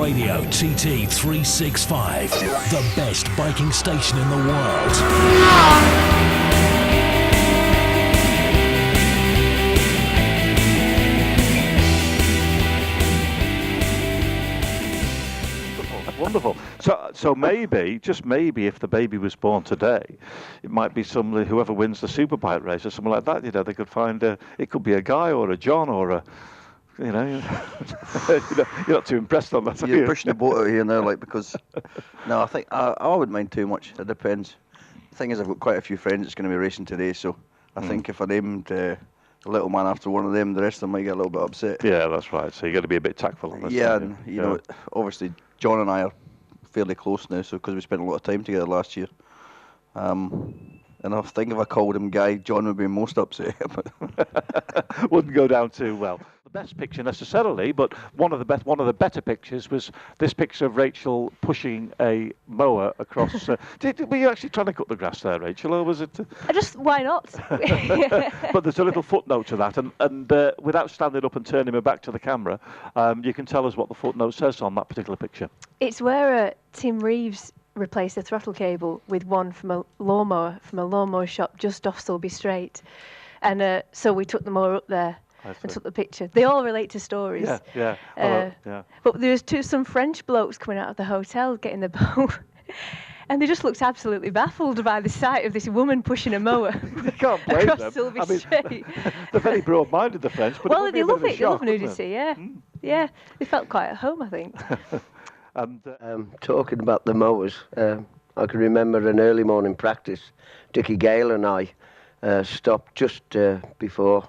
Radio TT 365, the best biking station in the world. Wonderful. So maybe, just maybe, if the baby was born today, it might be somebody, whoever wins the Superbike race or something like that. You know, they could find it could be a Guy or a John or a, you know, you're not too impressed on that. You're pushing the boat out here now, like, because no, I think I wouldn't mind too much. It depends. The thing is, I've got quite a few friends that's going to be racing today, so I think if I named the little man after one of them, the rest of them might get a little bit upset. Yeah, that's right. So you got to be a bit tactful on this. Yeah, and you know, obviously John and I are fairly close now, so because we spent a lot of time together last year. And I think if I called him Guy, John would be most upset. Wouldn't go down too well. The best picture necessarily, but one of the better pictures was this picture of Rachel pushing a mower across. Were you actually trying to cut the grass there, Rachel, or was it? Why not? But there's a little footnote to that, and without standing up and turning me back to the camera, you can tell us what the footnote says on that particular picture. It's where Tim Reeves replaced the throttle cable with one from a lawnmower shop just off Sulby Strait, and so we took the mower up there and took the picture. They all relate to stories. Yeah. But there was some French blokes coming out of the hotel getting the boat. And they just looked absolutely baffled by the sight of this woman pushing a mower can't blame across them. Sulby Strait. They're very broad-minded, the French. But well, they love it. They love shock, nudity, yeah. Yeah, they felt quite at home, I think. And talking about the mowers, I can remember an early morning practice. Dickie Gale and I stopped just before,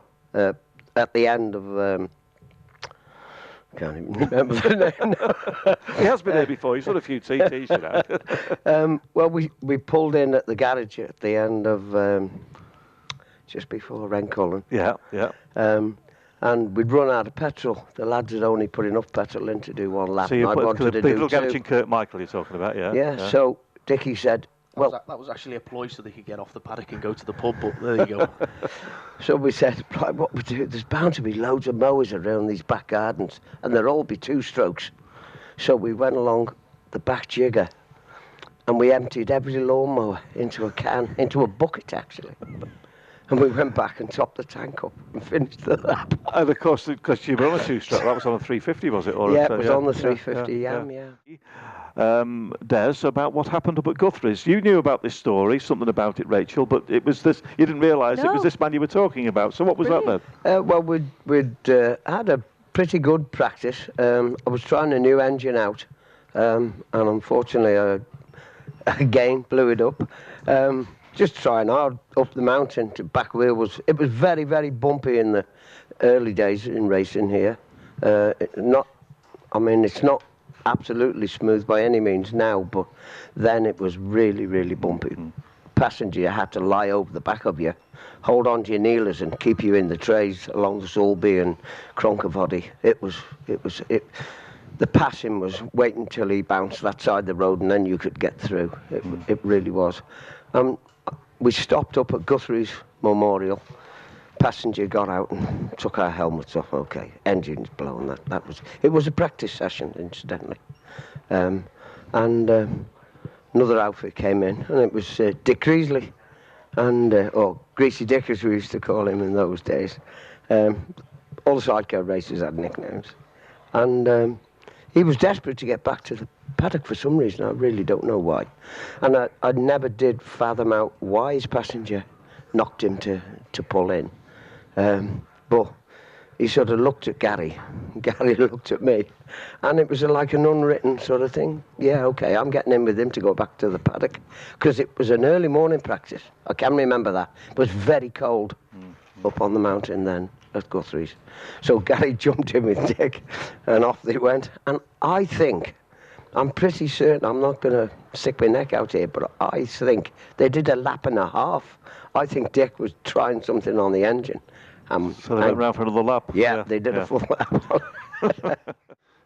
at the end of... I can't even remember the name now. He has been there before. He's done a few TTs, you know. Well, we pulled in at the garage at the end of just before Rencullen. Yeah. And we'd run out of petrol. The lads had only put enough petrol in to do one lap. So you put the little garage two. in Kirkmichael you're talking about, yeah? Yeah. So Dickie said, well, that was actually a ploy so they could get off the paddock and go to the pub, but there you go. So we said, right, what we do, there's bound to be loads of mowers around these back gardens, and they'll all be two-strokes. So we went along the back jigger, and we emptied every lawnmower into a bucket, actually. And we went back and topped the tank up and finished the lap. And of course, because you were on a two-stroke, that was on a 350, was it? Or yeah, it was on the 350, yeah. Des, about what happened up at Guthrie's. You knew about this story, something about it, Rachel, but it was this. You didn't realise it was this man you were talking about. So what was that then? Well, we'd had a pretty good practice. I was trying a new engine out, and unfortunately, I again blew it up. Just trying hard up the mountain to back wheel it was very, very bumpy in the early days in racing here. It's not absolutely smooth by any means now, but then it was really, really bumpy. Passenger, you had to lie over the back of you, hold on to your kneelers and keep you in the trays along the Sulby and Cronkervoddy. The passing was wait until he bounced that side of the road and then you could get through. It really was. We stopped up at Guthrie's Memorial. Passenger got out and took our helmets off. Okay, engines blown. It was a practice session, incidentally. And another outfit came in, and it was Dick Creasley, or Greasy Dick as we used to call him in those days. All the sidecar racers had nicknames, and he was desperate to get back to the paddock for some reason. I really don't know why. And I never did fathom out why his passenger knocked him to pull in. But he sort of looked at Gary. Gary looked at me. And it was like an unwritten sort of thing. Yeah, okay, I'm getting in with him to go back to the paddock. Because it was an early morning practice. I can remember that. It was very cold up on the mountain then at Guthrie's. So Gary jumped in with Dick and off they went. And I'm pretty certain, I'm not going to stick my neck out here, but I think they did a lap and a half. I think Dick was trying something on the engine. So they went round for another lap? Yeah, they did a full lap.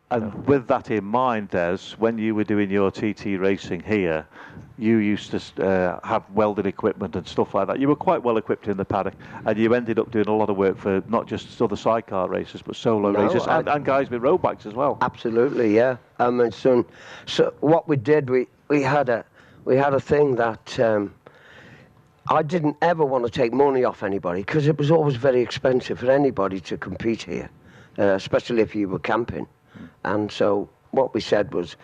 And with that in mind, Des, when you were doing your TT racing here, you used to have welded equipment and stuff like that. You were quite well equipped in the paddock, and you ended up doing a lot of work for not just other sidecar racers, but solo racers and guys with road bikes as well. Absolutely, yeah. So what we did, we had a thing that I didn't ever want to take money off anybody, because it was always very expensive for anybody to compete here, especially if you were camping. And so what we said was,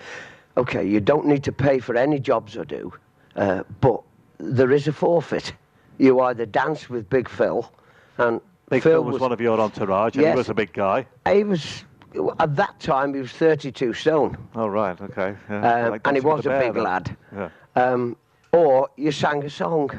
okay, you don't need to pay for any jobs I do, but there is a forfeit. You either dance with Big Phil, and Big Phil was one of your entourage, and yes, he was a big guy. He was, at that time, he was 32 stone. Oh, right, okay. Yeah. And he was a big lad. Yeah. Or you sang a song.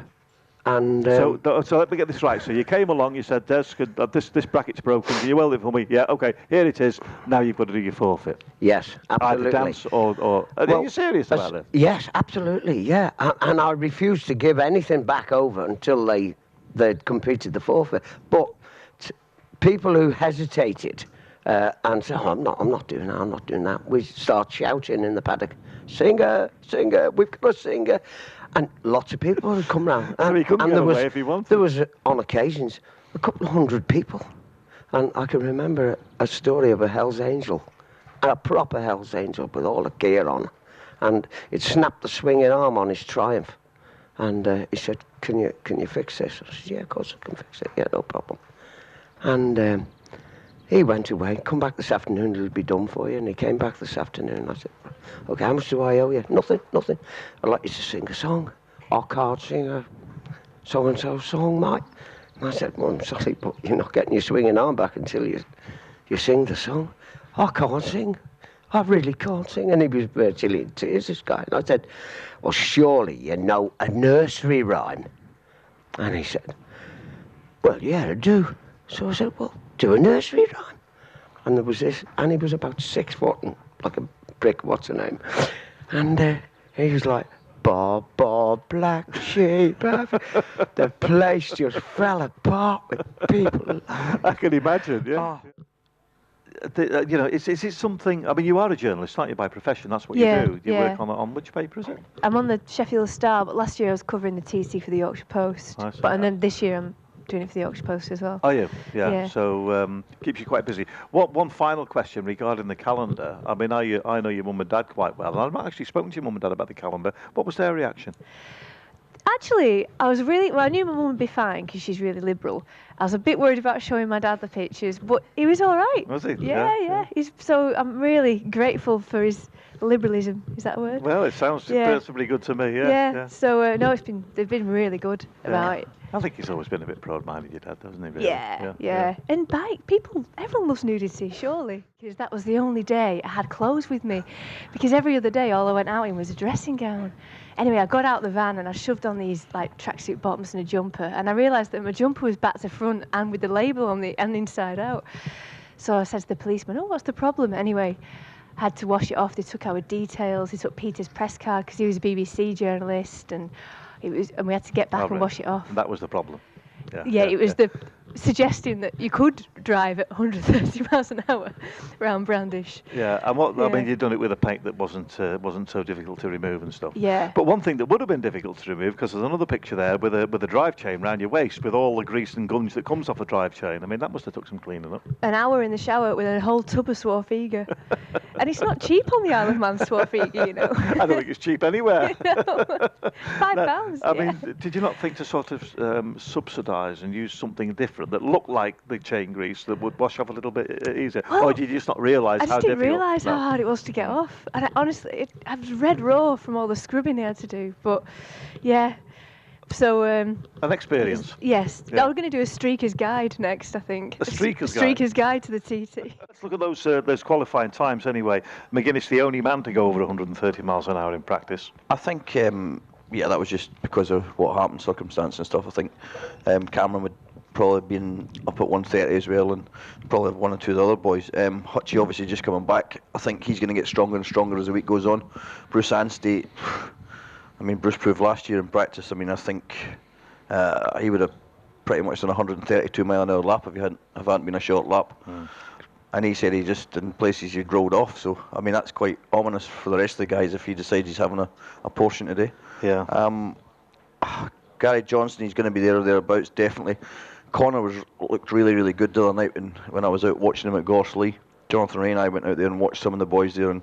And so let me get this right. So you came along, you said, Des, this bracket's broken, can you weld it for me? Yeah, okay, here it is. Now you've got to do your forfeit. Yes, absolutely. Either dance or are you serious about this? Yes, absolutely, yeah. And I refused to give anything back over until they'd completed the forfeit. But people who hesitated and said, I'm not doing that, we start shouting in the paddock, singer, we've got a singer. And lots of people would come round. So he couldn't get away if he wanted. There was, on occasions, a couple of hundred people. And I can remember a story of a Hell's Angel, a proper Hell's Angel with all the gear on. And it snapped the swinging arm on his Triumph. And he said, can you fix this? I said, yeah, of course I can fix it. Yeah, no problem. And he went away, come back this afternoon, it'll be done for you. And he came back this afternoon. I said, okay, how much do I owe you? Nothing. I'd like you to sing a song. I can't sing a so-and-so song, mate. And I said, well, I'm sorry, but you're not getting your swinging arm back until you sing the song. I can't sing. I really can't sing. And he was virtually in tears, this guy. And I said, well, surely you know a nursery rhyme. And he said, well, yeah, I do. So I said, well, do a nursery rhyme. And there was this, and he was about 6 foot and like a brick, what's her name? And he was like, Bob, black sheep. The place just fell apart with people. I can imagine, yeah. Is it something, I mean, you are a journalist, aren't you, by profession? That's what you do. You work on which paper is it? I'm on the Sheffield Star, but last year I was covering the TT for the Yorkshire Post. And then this year I'm doing it for the Yorkshire Post as well. Are you? Yeah. So keeps you quite busy. One final question regarding the calendar. I mean, I know your mum and dad quite well, and I've not actually spoken to your mum and dad about the calendar. What was their reaction? Actually, I knew my mum would be fine because she's really liberal. I was a bit worried about showing my dad the pictures, but he was all right. Was he? Yeah. So I'm really grateful for his liberalism. Is that a word? Well, it sounds personally good to me. Yeah. So no, they've been really good about it. I think he's always been a bit broad-minded, your dad, doesn't he? Really? Yeah. And everyone loves nudity, surely. Because that was the only day I had clothes with me. Because every other day, all I went out in was a dressing gown. Anyway, I got out the van and I shoved on these like tracksuit bottoms and a jumper. And I realised that my jumper was back to front and with the label on the inside out. So I said to the policeman, oh, what's the problem? Anyway, I had to wash it off. They took our details. They took Peter's press card because he was a BBC journalist. And we had to get back and wash it off. And that was the problem. It was the suggesting that you could drive at 130 miles an hour around Brandish. Yeah, and I mean, you'd done it with a paint that wasn't so difficult to remove and stuff. Yeah. But one thing that would have been difficult to remove, because there's another picture there with a drive chain round your waist with all the grease and gunge that comes off a drive chain. I mean, that must have took some cleaning up. An hour in the shower with a whole tub of Swarthega. And it's not cheap on the Isle of Man, Swarthega, you know. I don't think it's cheap anywhere. £5. I mean, did you not think to sort of subsidise and use something different that looked like the chain grease that would wash off a little bit easier? Or did you just not realise how difficult? I didn't realise how hard it was to get off. And honestly, I was red raw from all the scrubbing they had to do. But, yeah. So an experience. Yes. Yeah. I'm going to do a streaker's guide next, I think. A streaker's guide. Streaker's guide to the TT. Let's look at those qualifying times anyway. McGuinness, the only man to go over 130 miles an hour in practice. I think that was just because of what happened, circumstance and stuff. I think Cameron would probably been up at 130 as well, and probably one or two of the other boys. Hutchie obviously just coming back. I think he's going to get stronger and stronger as the week goes on. Bruce Anstey, I mean, Bruce proved last year in practice. I mean, I think he would have pretty much done a 132 mile an hour lap if it hadn't been a short lap. And he said he just, in places, he rolled off. So, I mean, that's quite ominous for the rest of the guys if he decides he's having a portion today. Yeah. Gary Johnson, he's going to be there or thereabouts, definitely. Connor looked really, really good the other night when I was out watching him at Gorsley. Jonathan Ray and I went out there and watched some of the boys there, and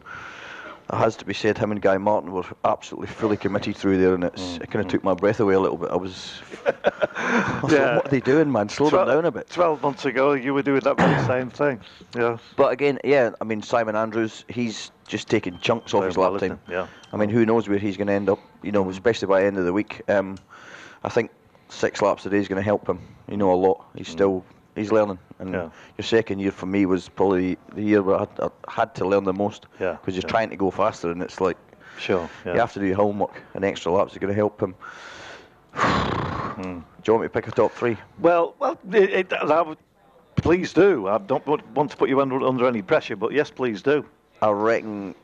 it has to be said, him and Guy Martin were absolutely fully committed through there, and it kind of took my breath away a little bit. I thought, what are they doing, man? Slow them down a bit. 12 months ago, you were doing that very same thing. Yeah. But again, yeah, I mean, Simon Andrews, he's just taking chunks off his lap time. Yeah. I mean, who knows where he's going to end up, especially by the end of the week. I think 6 laps a day is going to help him, a lot. He's learning. And your second year for me was probably the year where I had to learn the most. Yeah. Because you're trying to go faster, and it's like, sure, you have to do your homework, and extra laps are going to help him. Do you want me to pick a top 3? Well, please do. I don't want to put you under any pressure, but yes, please do. I reckon,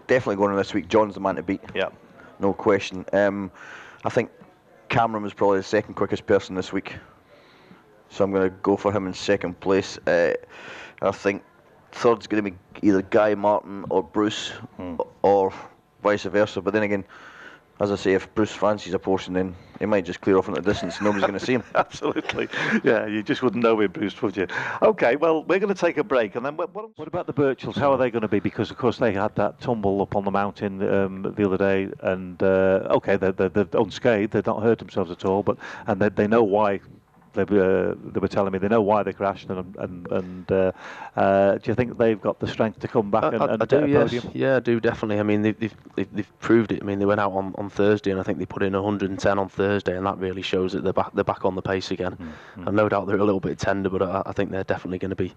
definitely going on this week, John's the man to beat. Yeah. No question. I think Cameron was probably the second quickest person this week. So I'm going to go for him in second place. I think third's going to be either Guy Martin or Bruce, or vice versa. But then again, as I say, if Bruce fancies a portion, then he might just clear off into the distance. Nobody's going to see him. Absolutely. Yeah, you just wouldn't know with Bruce, would you? Okay, well, we're going to take a break. And then what about the Birchells? How are they going to be? Because, of course, they had that tumble up on the mountain the other day. And, they're unscathed. They've not hurt themselves at all. And they know why. They were telling me they know why they crashed, and do you think they've got the strength to come back and I do, yes. Yeah, I do, definitely. I mean, they've proved it. I mean, they went out on Thursday, and I think they put in 110 on Thursday, and that really shows that they're back on the pace again. And no doubt they're a little bit tender, but I think they're definitely going to be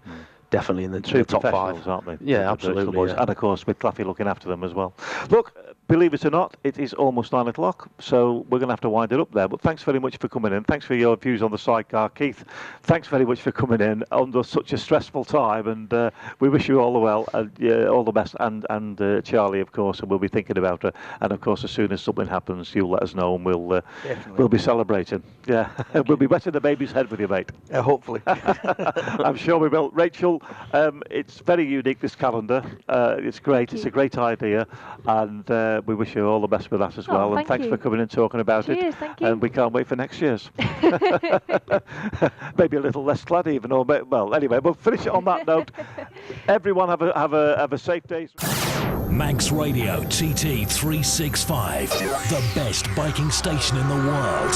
definitely in the top 5, aren't they? Yeah, absolutely. Yeah. And of course, with Claffey looking after them as well. Look, believe it or not, it is almost 9 o'clock, so we're going to have to wind it up there. But thanks very much for coming in. Thanks for your views on the sidecar, Keith. Thanks very much for coming in under such a stressful time, and we wish you all the well, all the best, and Charlie, of course, and we'll be thinking about her. And of course, as soon as something happens, you'll let us know, and we'll be celebrating. Yeah, we'll be wetting the baby's head with you, mate. Hopefully. I'm sure we will. Rachel, it's very unique, this calendar. It's great. It's a great idea, and we wish you all the best with that as well. And thanks for coming and talking about it. Thank you. And we can't wait for next year's. Maybe a little less clad even, anyway, we'll finish it on that note. Everyone have a safe day. Manx Radio TT 365, the best biking station in the world.